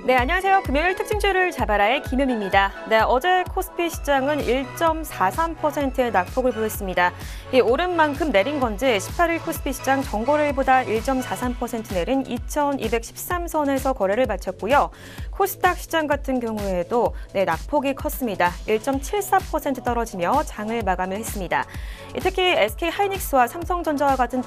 네, 안녕하세요. 금요일 특징주를 잡아라의 김효미입니다. 네, 어제 코스피 시장은 1.43%의 낙폭을 보였습니다. 이 오른 만큼 내린 건지 18일 코스피 시장 전거래일보다 1.43% 내린 2213선에서 거래를 마쳤고요. 코스닥 시장 같은 경우에도 낙폭이 컸습니다. 1.74% 떨어지며 장을 마감을 했습니다. 특히 SK하이닉스와 삼성전자와 같은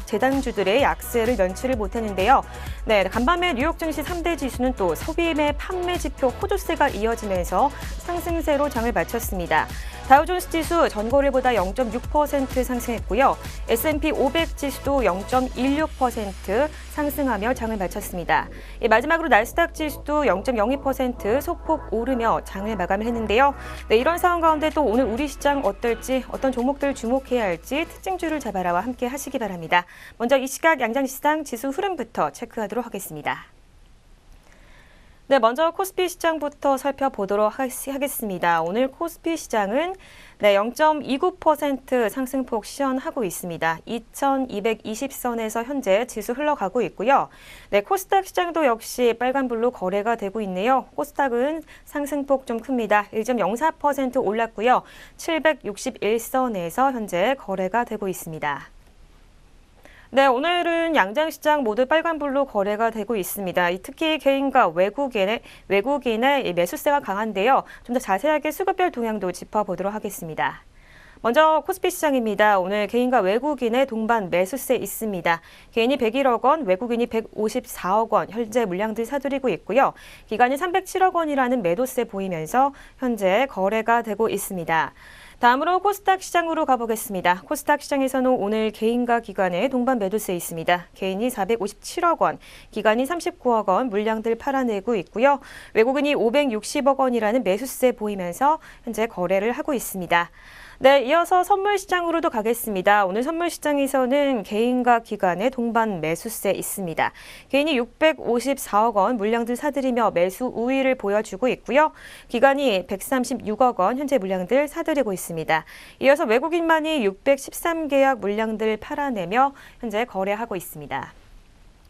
대장주들의 약세를 연출을 못했는데요. 네, 간밤에 뉴욕 증시 3대 지수는 또 소비매 판매 지표 호조세가 이어지면서 상승세로 장을 마쳤습니다. 다우존스 지수 전거래보다 0.6% 상승했고요. S&P 500 지수도 0.16% 상승하며 장을 마쳤습니다. 마지막으로 나스닥 지수도 0.02% 소폭 오르며 장을 마감을 했는데요. 네, 이런 상황 가운데 또 오늘 우리 시장 어떨지, 어떤 종목들 주목해야 할지 특징주를 잡아라와 함께 하시기 바랍니다. 먼저 이 시각 양장시장 지수 흐름부터 체크하도록 하겠습니다. 네, 먼저 코스피 시장부터 살펴보도록 하겠습니다. 오늘 코스피 시장은 0.29% 상승폭 시현하고 있습니다. 2220선에서 현재 지수 흘러가고 있고요. 네, 코스닥 시장도 역시 빨간불로 거래가 되고 있네요. 코스닥은 상승폭 좀 큽니다. 1.04% 올랐고요. 761선에서 현재 거래가 되고 있습니다. 네, 오늘은 양장시장 모두 빨간불로 거래가 되고 있습니다. 특히 개인과 외국인의 매수세가 강한데요. 좀 더 자세하게 수급별 동향도 짚어보도록 하겠습니다. 먼저 코스피 시장입니다. 오늘 개인과 외국인의 동반 매수세 있습니다. 개인이 101억 원, 외국인이 154억 원, 현재 물량들 사들이고 있고요. 기간이 307억 원이라는 매도세 보이면서 현재 거래가 되고 있습니다. 다음으로 코스닥 시장으로 가보겠습니다. 코스닥 시장에서는 오늘 개인과 기관의 동반 매도세 있습니다. 개인이 457억 원, 기관이 39억 원 물량들 팔아내고 있고요. 외국인이 560억 원이라는 매수세 보이면서 현재 거래를 하고 있습니다. 네, 이어서 선물 시장으로도 가겠습니다. 오늘 선물 시장에서는 개인과 기관의 동반 매수세 있습니다. 개인이 654억 원 물량들 사들이며 매수 우위를 보여주고 있고요. 기관이 136억 원 현재 물량들 사들이고 있습니다. 이어서 외국인만이 613계약 물량들 팔아내며 현재 거래하고 있습니다.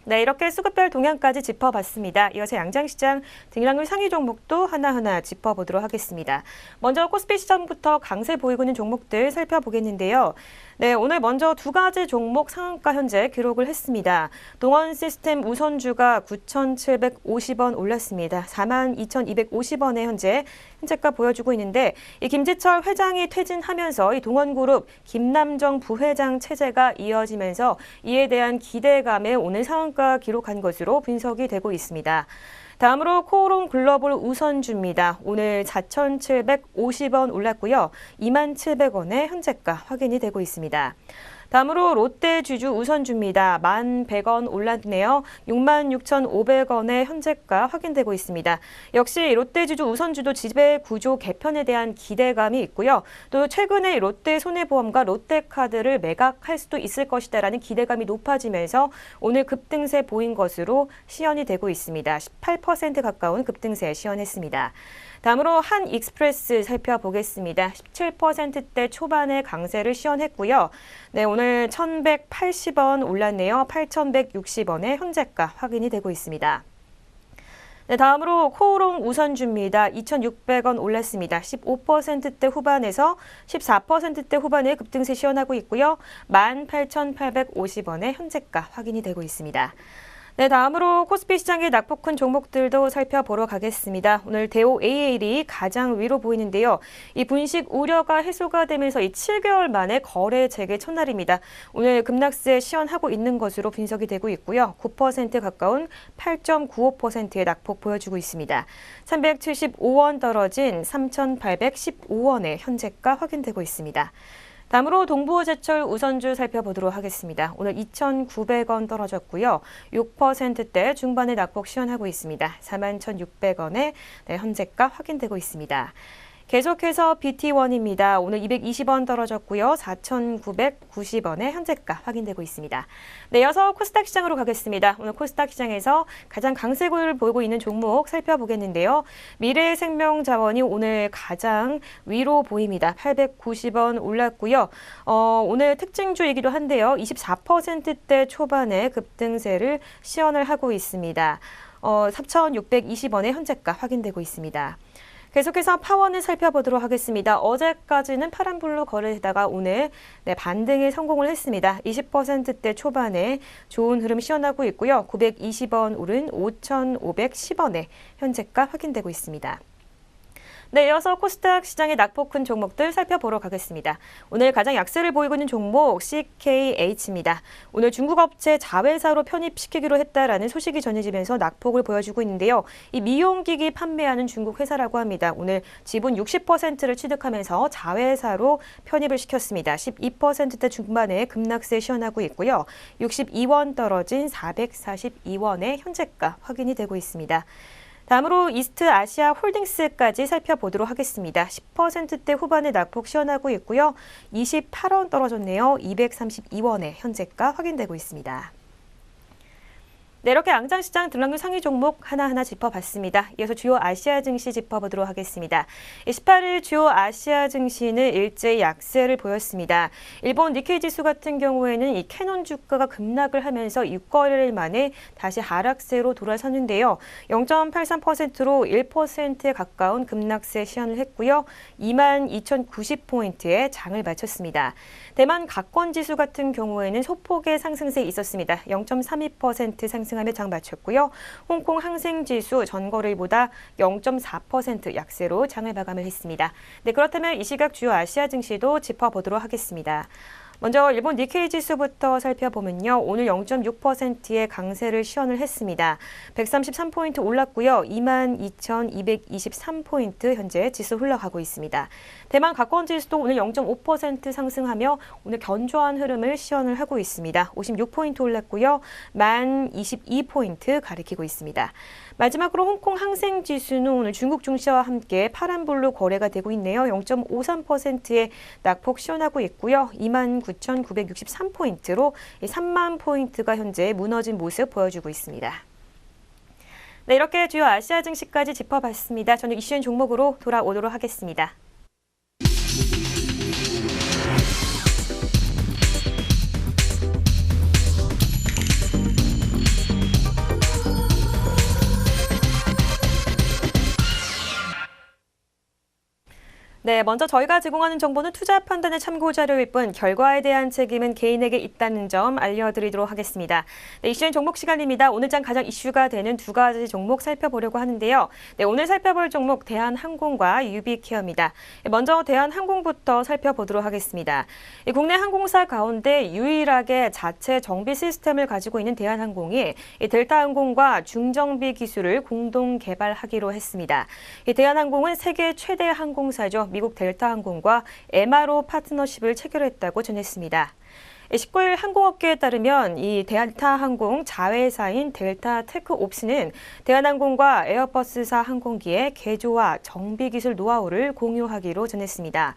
네, 이렇게 수급별 동향까지 짚어봤습니다. 이어서 양장시장 등락률 상위 종목도 하나하나 짚어보도록 하겠습니다. 먼저 코스피 시장부터 강세 보이고 있는 종목들 살펴보겠는데요. 네, 오늘 먼저 두 가지 종목 상한가 현재 기록을 했습니다. 동원시스템 우선주가 9,750원 올랐습니다. 42,250원에 현재가 보여주고 있는데 이 김지철 회장이 퇴진하면서 이 동원그룹 김남정 부회장 체제가 이어지면서 이에 대한 기대감에 오늘 상한가 기록한 것으로 분석이 되고 있습니다. 다음으로 코오롱 글로벌 우선주입니다. 오늘 4,750원 올랐고요. 27,000원의 현재가 확인이 되고 있습니다. 다음으로 롯데주주 우선주입니다. 1,100원 올랐네요. 66,500원의 현재가 확인되고 있습니다. 역시 롯데주주 우선주도 지배구조 개편에 대한 기대감이 있고요. 또 최근에 롯데손해보험과 롯데카드를 매각할 수도 있을 것이다라는 기대감이 높아지면서 오늘 급등세 보인 것으로 시현이 되고 있습니다. 18% 가까운 급등세 시현했습니다. 다음으로 한익스프레스 살펴보겠습니다. 17%대 초반의 강세를 시현했고요. 네, 오늘 1,180원 올랐네요. 8,160원의 현재가 확인이 되고 있습니다. 네, 다음으로 코오롱 우선주입니다. 2,600원 올랐습니다. 15%대 후반에서 14%대 후반에 급등세 시현하고 있고요. 18,850원의 현재가 확인이 되고 있습니다. 네, 다음으로 코스피 시장의 낙폭 큰 종목들도 살펴보러 가겠습니다. 오늘 대우 AL이 가장 위로 보이는데요. 이 분식 우려가 해소가 되면서 이 7개월 만에 거래 재개 첫날입니다. 오늘 급락세 시현하고 있는 것으로 분석이 되고 있고요. 9% 가까운 8.95%의 낙폭 보여주고 있습니다. 375원 떨어진 3,815원의 현재가 확인되고 있습니다. 다음으로 동부제철 우선주 살펴보도록 하겠습니다. 오늘 2,900원 떨어졌고요. 6%대 중반의 낙폭 시현하고 있습니다. 41,600원의 현재가 확인되고 있습니다. 계속해서 BT1입니다. 오늘 220원 떨어졌고요. 4,990원의 현재가 확인되고 있습니다. 네, 이어서 코스닥 시장으로 가겠습니다. 오늘 코스닥 시장에서 가장 강세를 보이고 있는 종목 살펴보겠는데요. 미래생명자원이 오늘 가장 위로 보입니다. 890원 올랐고요. 오늘 특징주이기도 한데요. 24%대 초반에 급등세를 시현을 하고 있습니다. 4,620원의 현재가 확인되고 있습니다. 계속해서 파원을 살펴보도록 하겠습니다. 어제까지는 파란불로 거래되다가 오늘 반등에 성공을 했습니다. 20%대 초반에 좋은 흐름 시원하고 있고요. 920원 오른 5,510원에 현재가 확인되고 있습니다. 네, 이어서 코스닥 시장의 낙폭 큰 종목들 살펴보러 가겠습니다. 오늘 가장 약세를 보이고 있는 종목 CKH입니다. 오늘 중국 업체 자회사로 편입시키기로 했다라는 소식이 전해지면서 낙폭을 보여주고 있는데요. 이 미용기기 판매하는 중국 회사라고 합니다. 오늘 지분 60%를 취득하면서 자회사로 편입을 시켰습니다. 12%대 중반에 급락세 시현하고 있고요. 62원 떨어진 442원의 현재가 확인이 되고 있습니다. 다음으로 이스트 아시아 홀딩스까지 살펴보도록 하겠습니다. 10%대 후반의 낙폭 시현하고 있고요. 28원 떨어졌네요. 232원에 현재가 확인되고 있습니다. 네, 이렇게 양장시장 등락률 상위 종목 하나하나 짚어봤습니다. 이어서 주요 아시아 증시 짚어보도록 하겠습니다. 18일 주요 아시아 증시는 일제히 약세를 보였습니다. 일본 니케이 지수 같은 경우에는 이 캐논 주가가 급락을 하면서 6거래일 만에 다시 하락세로 돌아섰는데요. 0.83%로 1%에 가까운 급락세 시현을 했고요. 22,090포인트에 장을 마쳤습니다. 대만 각권 지수 같은 경우에는 소폭의 상승세 있었습니다. 0.32% 상승하며 장 마쳤고요. 홍콩 항생지수 전거래일보다 0.4% 약세로 장을 마감을 했습니다. 네, 그렇다면 이 시각 주요 아시아 증시도 짚어보도록 하겠습니다. 먼저 일본 니케이 지수부터 살펴보면요. 오늘 0.6%의 강세를 시현을 했습니다. 133포인트 올랐고요. 22,223포인트 현재 지수 흘러가고 있습니다. 대만 각권 지수도 오늘 0.5% 상승하며 오늘 견조한 흐름을 시현을 하고 있습니다. 56포인트 올랐고요. 1022포인트 가리키고 있습니다. 마지막으로 홍콩 항생지수는 오늘 중국 증시와 함께 파란불로 거래가 되고 있네요. 0.53%의 낙폭 시현하고 있고요. 29,963포인트로 3만 포인트가 현재 무너진 모습 보여주고 있습니다. 네, 이렇게 주요 아시아 증시까지 짚어봤습니다. 저는 이슈인 종목으로 돌아오도록 하겠습니다. 네, 먼저 저희가 제공하는 정보는 투자 판단의 참고 자료일 뿐 결과에 대한 책임은 개인에게 있다는 점 알려드리도록 하겠습니다. 네, 이슈인 종목 시간입니다. 오늘 장 가장 이슈가 되는 두 가지 종목 살펴보려고 하는데요. 네, 오늘 살펴볼 종목 대한항공과 유비케어입니다. 먼저 대한항공부터 살펴보도록 하겠습니다. 국내 항공사 가운데 유일하게 자체 정비 시스템을 가지고 있는 대한항공이 델타항공과 중정비 기술을 공동 개발하기로 했습니다. 대한항공은 세계 최대 항공사죠. 미국 델타항공과 MRO 파트너십을 체결했다고 전했습니다. 19일 항공업계에 따르면 이 델타항공 자회사인 델타 테크옵스는 대한항공과 에어버스사 항공기의 개조와 정비 기술 노하우를 공유하기로 전했습니다.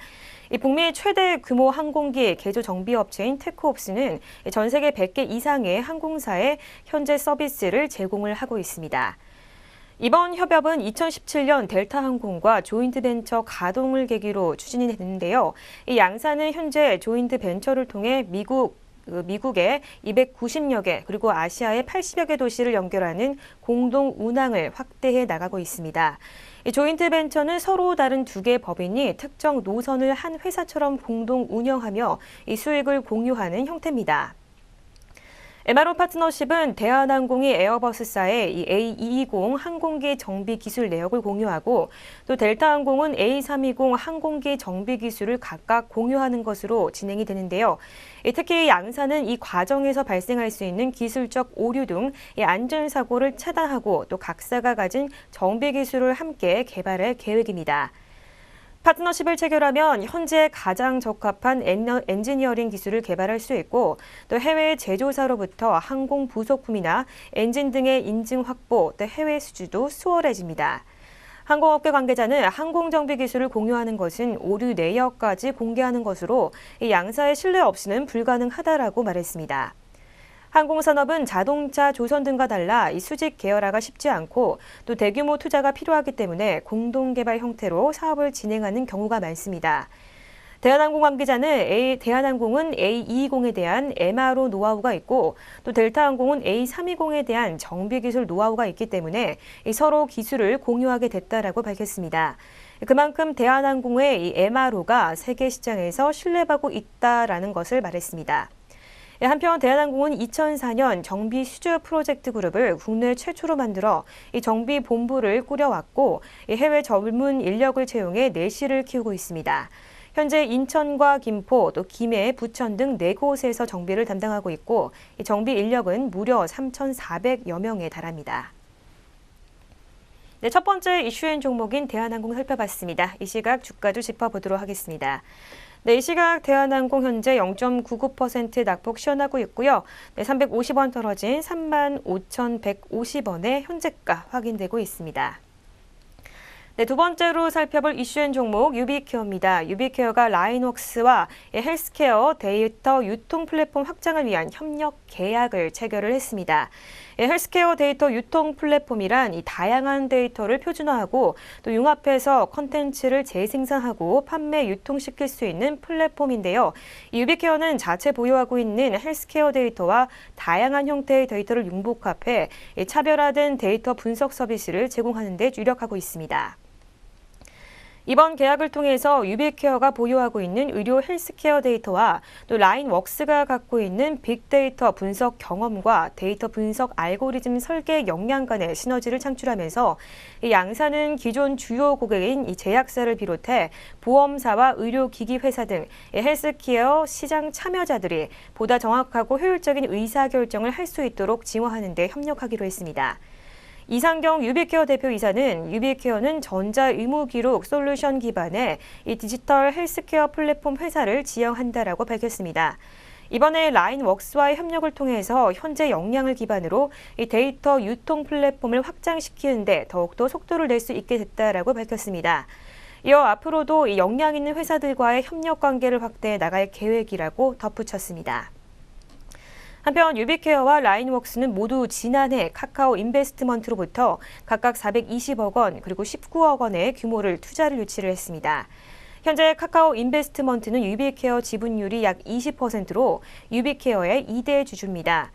이 북미 최대 규모 항공기 개조 정비 업체인 테크옵스는 전 세계 100개 이상의 항공사에 현재 서비스를 제공을 하고 있습니다. 이번 협업은 2017년 델타항공과 조인트 벤처 가동을 계기로 추진이 됐는데요. 이 양사는 현재 조인트 벤처를 통해 미국의 290여 개 그리고 아시아의 80여 개 도시를 연결하는 공동 운항을 확대해 나가고 있습니다. 이 조인트 벤처는 서로 다른 두 개의 법인이 특정 노선을 한 회사처럼 공동 운영하며 이 수익을 공유하는 형태입니다. MRO 파트너십은 대한항공이 에어버스사의 이 A220 항공기 정비 기술 내역을 공유하고 또 델타항공은 A320 항공기 정비 기술을 각각 공유하는 것으로 진행이 되는데요. 특히 양사는 이 과정에서 발생할 수 있는 기술적 오류 등 안전사고를 차단하고 또 각사가 가진 정비 기술을 함께 개발할 계획입니다. 파트너십을 체결하면 현재 가장 적합한 엔지니어링 기술을 개발할 수 있고 또 해외 제조사로부터 항공 부속품이나 엔진 등의 인증 확보, 또 해외 수주도 수월해집니다. 항공업계 관계자는 항공정비 기술을 공유하는 것은 오류 내역까지 공개하는 것으로 이 양사의 신뢰 없이는 불가능하다라고 말했습니다. 항공산업은 자동차, 조선 등과 달라 이 수직 계열화가 쉽지 않고 또 대규모 투자가 필요하기 때문에 공동개발 형태로 사업을 진행하는 경우가 많습니다. 대한항공 관계자는 대한항공은 A220에 대한 MRO 노하우가 있고 또 델타항공은 A320에 대한 정비 기술 노하우가 있기 때문에 서로 기술을 공유하게 됐다라고 밝혔습니다. 그만큼 대한항공의 이 MRO가 세계 시장에서 신뢰받고 있다라는 것을 말했습니다. 한편 대한항공은 2004년 정비 수주 프로젝트 그룹을 국내 최초로 만들어 이 정비 본부를 꾸려왔고 해외 전문 인력을 채용해 내실을 키우고 있습니다. 현재 인천과 김포, 또 김해, 부천 등 4곳에서 정비를 담당하고 있고 이 정비 인력은 무려 3,400여 명에 달합니다. 네, 첫 번째 이슈인 종목인 대한항공 살펴봤습니다. 이 시각 주가도 짚어보도록 하겠습니다. 네, 이 시각 대한항공 현재 0.99% 낙폭 시현하고 있고요. 네, 350원 떨어진 35,150원의 현재가 확인되고 있습니다. 네, 두 번째로 살펴볼 이슈인 종목 유비케어입니다. 유비케어가 라인웍스와 헬스케어 데이터 유통 플랫폼 확장을 위한 협력 계약을 체결을 했습니다. 헬스케어 데이터 유통 플랫폼이란 이 다양한 데이터를 표준화하고 또 융합해서 콘텐츠를 재생산하고 판매 유통시킬 수 있는 플랫폼인데요. 이 유비케어는 자체 보유하고 있는 헬스케어 데이터와 다양한 형태의 데이터를 융복합해 차별화된 데이터 분석 서비스를 제공하는 데 주력하고 있습니다. 이번 계약을 통해서 유비케어가 보유하고 있는 의료 헬스케어 데이터와 또 라인웍스가 갖고 있는 빅데이터 분석 경험과 데이터 분석 알고리즘 설계 역량 간의 시너지를 창출하면서 이 양사는 기존 주요 고객인 이 제약사를 비롯해 보험사와 의료기기 회사 등 헬스케어 시장 참여자들이 보다 정확하고 효율적인 의사결정을 할 수 있도록 지원하는 데 협력하기로 했습니다. 이상경 유비케어 대표이사는 유비케어는 전자의무기록 솔루션 기반의 이 디지털 헬스케어 플랫폼 회사를 지향한다라고 밝혔습니다. 이번에 라인웍스와의 협력을 통해서 현재 역량을 기반으로 이 데이터 유통 플랫폼을 확장시키는 데 더욱더 속도를 낼 수 있게 됐다라고 밝혔습니다. 이어 앞으로도 이 역량 있는 회사들과의 협력 관계를 확대해 나갈 계획이라고 덧붙였습니다. 한편 유비케어와 라인웍스는 모두 지난해 카카오 인베스트먼트로부터 각각 420억 원 그리고 19억 원의 규모를 투자를 유치를 했습니다. 현재 카카오 인베스트먼트는 유비케어 지분율이 약 20%로 유비케어의 2대 주주입니다.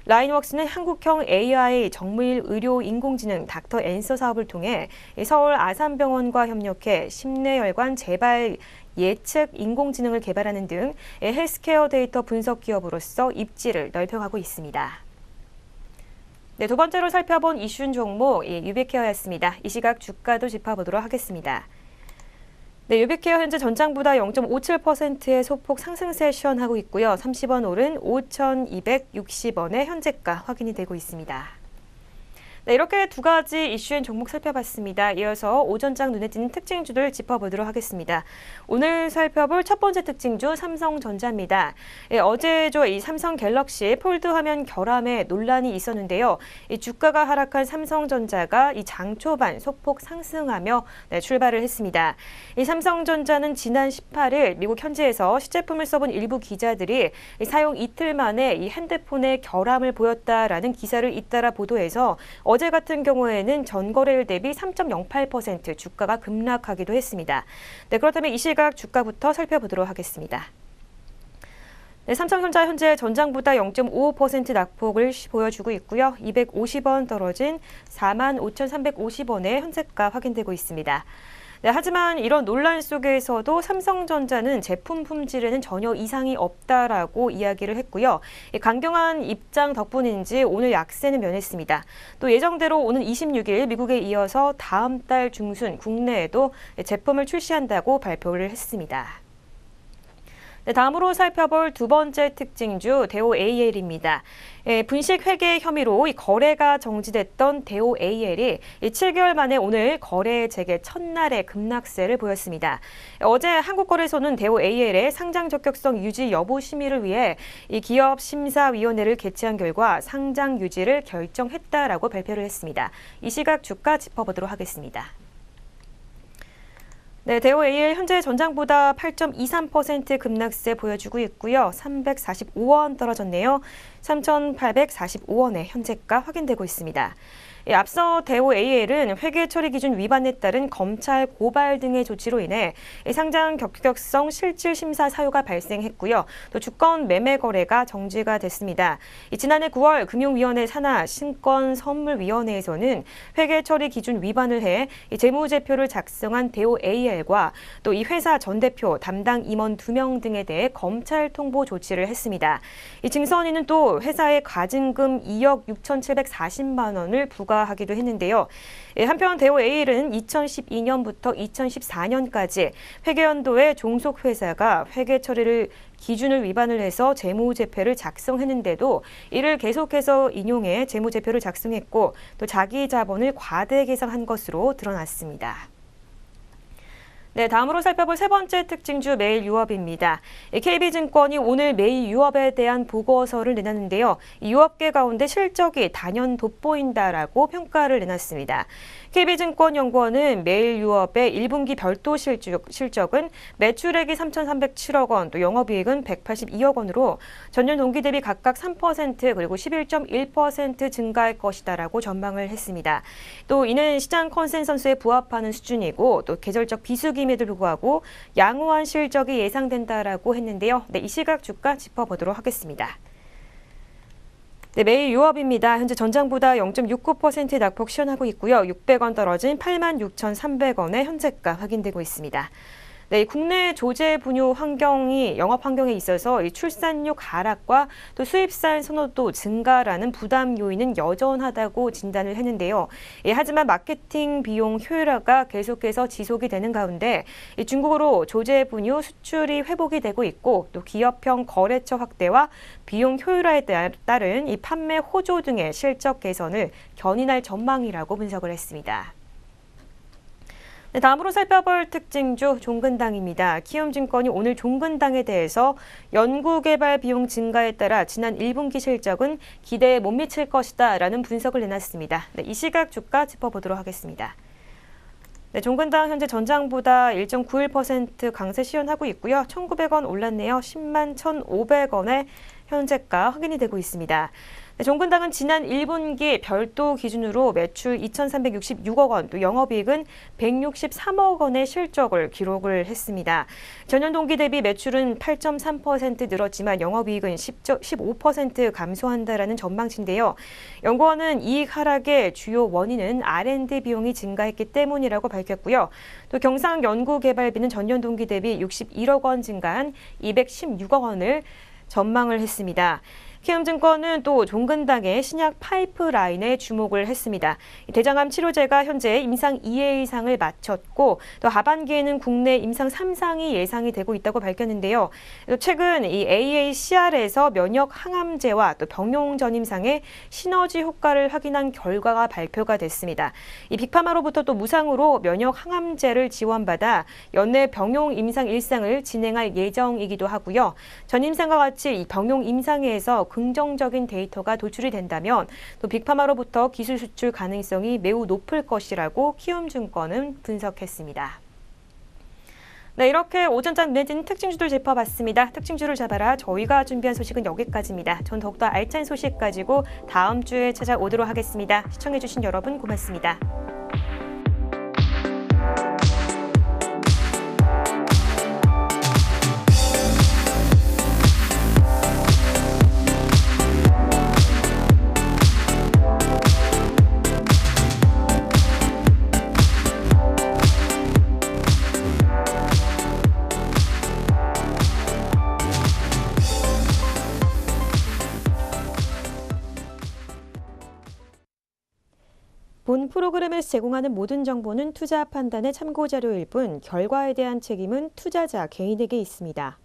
라인웍스는 한국형 AI 정밀 의료 인공지능 닥터 앤서 사업을 통해 서울 아산병원과 협력해 심내혈관 재발 예측 인공지능을 개발하는 등 헬스케어 데이터 분석 기업으로서 입지를 넓혀가고 있습니다. 네, 두 번째로 살펴본 이슈 종목 유비케어였습니다. 이 시각 주가도 짚어보도록 하겠습니다. 네, 유비케어 현재 전장보다 0.57%의 소폭 상승세 시현하고 있고요. 30원 오른 5,260원의 현재가 확인이 되고 있습니다. 네, 이렇게 두 가지 이슈인 종목 살펴봤습니다. 이어서 오전장 눈에 띄는 특징주들 짚어보도록 하겠습니다. 오늘 살펴볼 첫 번째 특징주 삼성전자입니다. 어제죠, 이 삼성 갤럭시 폴드 화면 결함에 논란이 있었는데요. 이 주가가 하락한 삼성전자가 이 장 초반 소폭 상승하며 출발을 했습니다. 이 삼성전자는 지난 18일 미국 현지에서 시제품을 써본 일부 기자들이 사용 이틀 만에 이 핸드폰에 결함을 보였다라는 기사를 잇따라 보도해서 어제 같은 경우에는 전거래일 대비 3.08% 주가가 급락하기도 했습니다. 네, 그렇다면 이 시각 주가부터 살펴보도록 하겠습니다. 네, 삼성전자 현재 전장보다 0.55% 낙폭을 보여주고 있고요. 250원 떨어진 45,350원의 현재가 확인되고 있습니다. 네, 하지만 이런 논란 속에서도 삼성전자는 제품 품질에는 전혀 이상이 없다라고 이야기를 했고요. 강경한 입장 덕분인지 오늘 약세는 면했습니다. 또 예정대로 오는 26일 미국에 이어서 다음 달 중순 국내에도 제품을 출시한다고 발표를 했습니다. 네, 다음으로 살펴볼 두 번째 특징주 대우 AL입니다. 분식 회계 혐의로 거래가 정지됐던 대우 AL이 7개월 만에 오늘 거래 재개 첫날에 급락세를 보였습니다. 어제 한국거래소는 대우 AL의 상장 적격성 유지 여부 심의를 위해 이 기업 심사위원회를 개최한 결과 상장 유지를 결정했다라고 발표를 했습니다. 이 시각 주가 짚어보도록 하겠습니다. 네, 대우 AL 현재 전장보다 8.23% 급락세 보여주고 있고요. 345원 떨어졌네요. 3,845원의 현재가 확인되고 있습니다. 앞서 대우 AL은 회계 처리 기준 위반에 따른 검찰 고발 등의 조치로 인해 상장 격격성 실질 심사 사유가 발생했고요. 또 주권 매매 거래가 정지가 됐습니다. 지난해 9월 금융위원회 산하 신권선물위원회에서는 회계 처리 기준 위반을 해 재무제표를 작성한 대우 AL과 또 이 회사 전 대표, 담당 임원 2명 등에 대해 검찰 통보 조치를 했습니다. 이 증선인은 또 회사에 가증금 2억 6,740만 원을 부과하기도 했는데요. 한편 대우 AL은 2012년부터 2014년까지 회계연도에 종속회사가 회계 처리를 기준을 위반을 해서 재무제표를 작성했는데도 이를 계속해서 인용해 재무제표를 작성했고 또 자기 자본을 과대 계상한 것으로 드러났습니다. 네, 다음으로 살펴볼 세 번째 특징주 매일 유업입니다. KB증권이 오늘 매일 유업에 대한 보고서를 내놨는데요. 이 유업계 가운데 실적이 단연 돋보인다라고 평가를 내놨습니다. KB증권연구원은 매일 유업의 1분기 별도 실적은 매출액이 3,307억 원, 또 영업이익은 182억 원으로 전년 동기 대비 각각 3% 그리고 11.1% 증가할 것이다라고 전망을 했습니다. 또 이는 시장 컨센서스에 부합하는 수준이고 또 계절적 비수기임에도 불구하고 양호한 실적이 예상된다라고 했는데요. 네, 이 시각 주가 짚어보도록 하겠습니다. 네, 매일 유업입니다. 현재 전장보다 0.69% 낙폭 시현하고 있고요. 600원 떨어진 86,300원의 현재가 확인되고 있습니다. 네, 국내 조제 분유 영업 환경에 있어서 이 출산율 하락과 또 수입산 선호도 증가라는 부담 요인은 여전하다고 진단을 했는데요. 하지만 마케팅 비용 효율화가 계속해서 지속이 되는 가운데 중국으로 조제 분유 수출이 회복이 되고 있고 또 기업형 거래처 확대와 비용 효율화에 따른 이 판매 호조 등의 실적 개선을 견인할 전망이라고 분석을 했습니다. 네, 다음으로 살펴볼 특징주 종근당입니다. 키움증권이 오늘 종근당에 대해서 연구개발 비용 증가에 따라 지난 1분기 실적은 기대에 못 미칠 것이다 라는 분석을 내놨습니다. 네, 이 시각 주가 짚어보도록 하겠습니다. 네, 종근당 현재 전장보다 1.91% 강세 시현하고 있고요. 1,900원 올랐네요. 10만 1,500원의 현재가 확인이 되고 있습니다. 네, 종근당은 지난 1분기 별도 기준으로 매출 2,366억 원, 또 영업이익은 163억 원의 실적을 기록을 했습니다. 전년 동기 대비 매출은 8.3% 늘었지만 영업이익은 15% 감소한다라는 전망치인데요. 연구원은 이익 하락의 주요 원인은 R&D 비용이 증가했기 때문이라고 밝혔고요. 또 경상 연구개발비는 전년 동기 대비 61억 원 증가한 216억 원을 전망을 했습니다. 키움증권은 또 종근당의 신약 파이프라인에 주목을 했습니다. 대장암 치료제가 현재 임상 2회 이상을 마쳤고 또 하반기에는 국내 임상 3상이 예상이 되고 있다고 밝혔는데요. 또 최근 이 AACR에서 면역 항암제와 또 병용 전임상의 시너지 효과를 확인한 결과가 발표가 됐습니다. 이 빅파마로부터 또 무상으로 면역 항암제를 지원받아 연내 병용 임상 1상을 진행할 예정이기도 하고요. 전임상과 같이 이 병용 임상에서 긍정적인 데이터가 도출이 된다면 또 빅파마로부터 기술 수출 가능성이 매우 높을 것이라고 키움증권은 분석했습니다. 네, 이렇게 오전장 눈에 띄는 특징주들 짚어봤습니다. 특징주를 잡아라. 저희가 준비한 소식은 여기까지입니다. 전 더욱더 알찬 소식 가지고 다음 주에 찾아오도록 하겠습니다. 시청해주신 여러분 고맙습니다. 본 프로그램에서 제공하는 모든 정보는 투자 판단의 참고 자료일 뿐 결과에 대한 책임은 투자자 개인에게 있습니다.